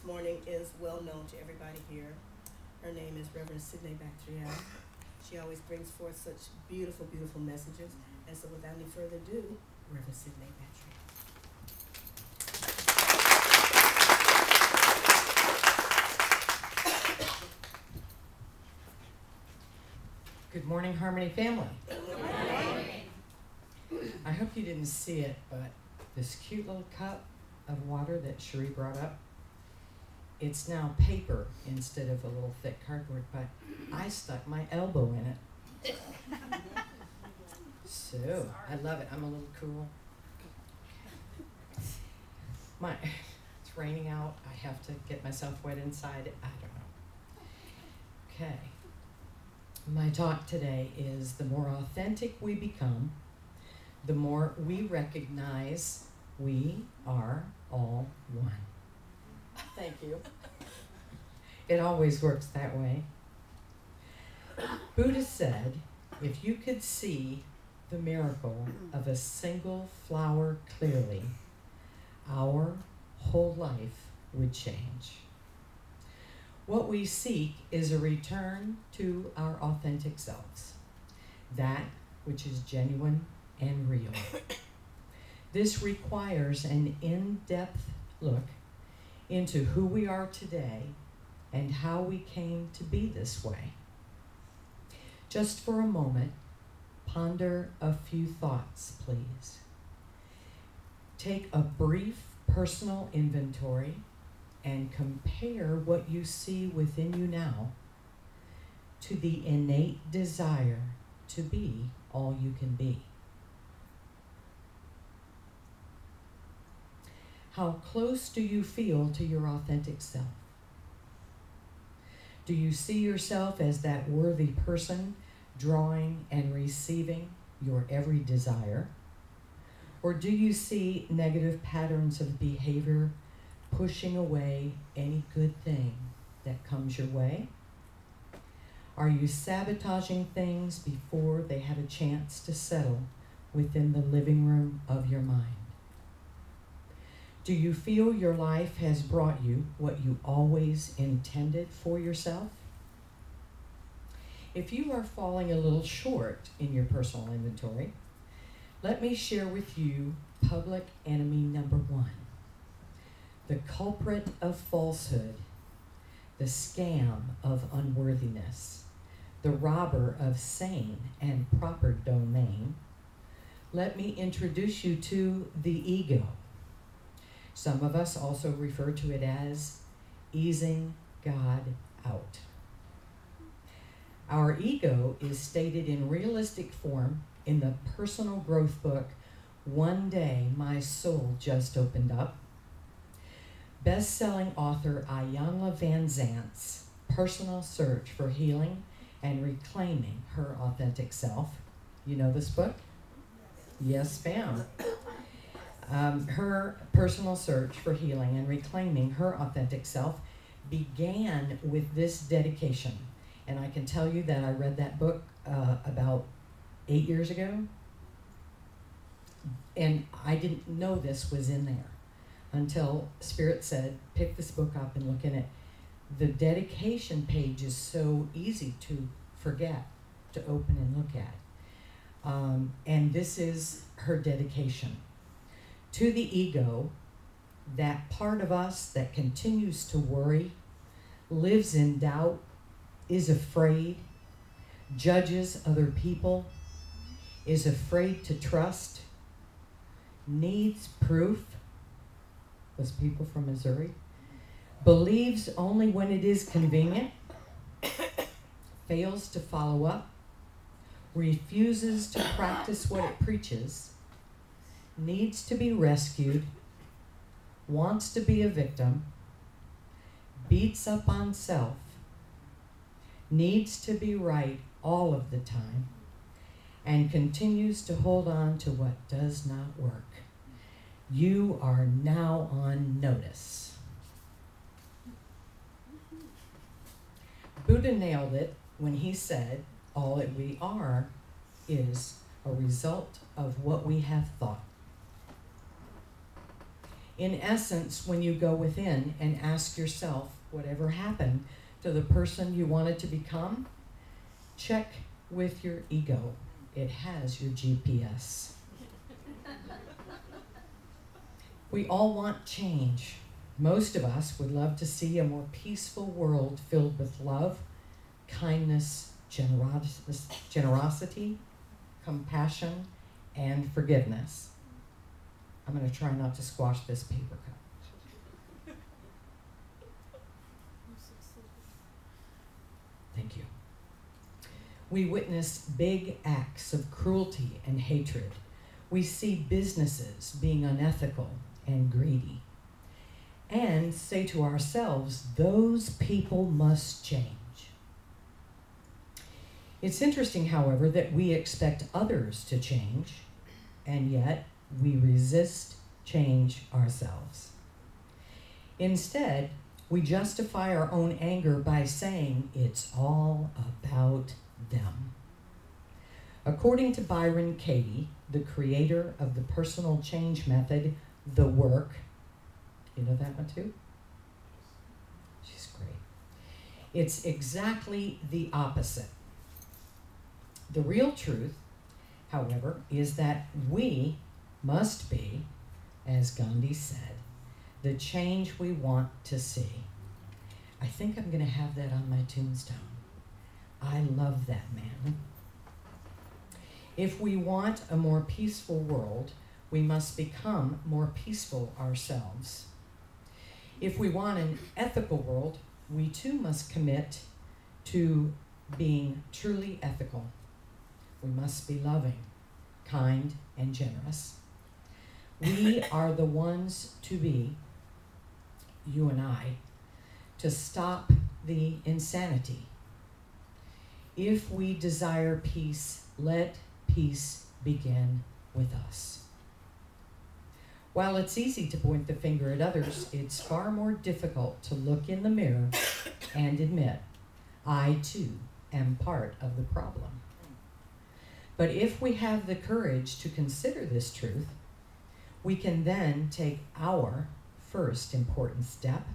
morning is well known to everybody here. Her name is Reverend Sidney Bactriel. She always brings forth such beautiful, beautiful messages. And so without any further ado, Reverend Sidney Bactriel. Good morning, Harmony family. Good morning. I hope you didn't see it, but this cute little cup of water that Cherie brought up, it's now paper instead of a little thick cardboard, but I stuck my elbow in it. So, I love it. I'm a little cool. It's raining out. I have to get myself wet inside. I don't know. Okay. My talk today is the more authentic we become, the more we recognize we are all one. Thank you. It always works that way. Buddha said, if you could see the miracle of a single flower clearly, our whole life would change. What we seek is a return to our authentic selves, that which is genuine and real. This requires an in-depth look into who we are today and how we came to be this way. Just for a moment, ponder a few thoughts, please. Take a brief personal inventory and compare what you see within you now to the innate desire to be all you can be. How close do you feel to your authentic self? Do you see yourself as that worthy person drawing and receiving your every desire? Or do you see negative patterns of behavior pushing away any good thing that comes your way? Are you sabotaging things before they have a chance to settle within the living room of your mind? Do you feel your life has brought you what you always intended for yourself? If you are falling a little short in your personal inventory, let me share with you public enemy number one. The culprit of falsehood, the scam of unworthiness, the robber of sane and proper domain. Let me introduce you to the ego. Some of us also refer to it as easing God out. Our ego is stated in realistic form in the personal growth book, One Day My Soul Just Opened Up. Best-selling author Iyanla Vanzant's personal search for healing and reclaiming her authentic self. You know this book? Yes, ma'am. Her personal search for healing and reclaiming her authentic self began with this dedication. And I can tell you that I read that book about 8 years ago, and I didn't know this was in there until Spirit said, pick this book up and look in it. The dedication page is so easy to forget, to open and look at. And this is her dedication. To the ego, that part of us that continues to worry, lives in doubt, is afraid, judges other people, is afraid to trust, needs proof, those people from Missouri, believes only when it is convenient, fails to follow up, refuses to practice what it preaches, needs to be rescued, wants to be a victim, beats up on self, needs to be right all of the time, and continues to hold on to what does not work. You are now on notice. Buddha nailed it when he said, all that we are is a result of what we have thought. In essence, when you go within and ask yourself whatever happened to the person you wanted to become, check with your ego. It has your GPS. We all want change. Most of us would love to see a more peaceful world filled with love, kindness, generosity, compassion, and forgiveness. I'm going to try not to squash this paper cup. Thank you. We witness big acts of cruelty and hatred. We see businesses being unethical and greedy, and say to ourselves, those people must change. It's interesting, however, that we expect others to change, and yet we resist change ourselves. Instead, we justify our own anger by saying it's all about them. According to Byron Katie, the creator of the personal change method, The Work, you know that one too? She's great. It's exactly the opposite. The real truth, however, is that we must be, as Gandhi said, the change we want to see. I think I'm going to have that on my tombstone. I love that man. If we want a more peaceful world, we must become more peaceful ourselves. If we want an ethical world, we too must commit to being truly ethical. We must be loving, kind, and generous. We are the ones to be, you and I, to stop the insanity. If we desire peace, let peace begin with us. While it's easy to point the finger at others, it's far more difficult to look in the mirror and admit, I too am part of the problem. But if we have the courage to consider this truth, we can then take our first important step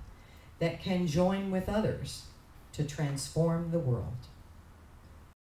that can join with others to transform the world.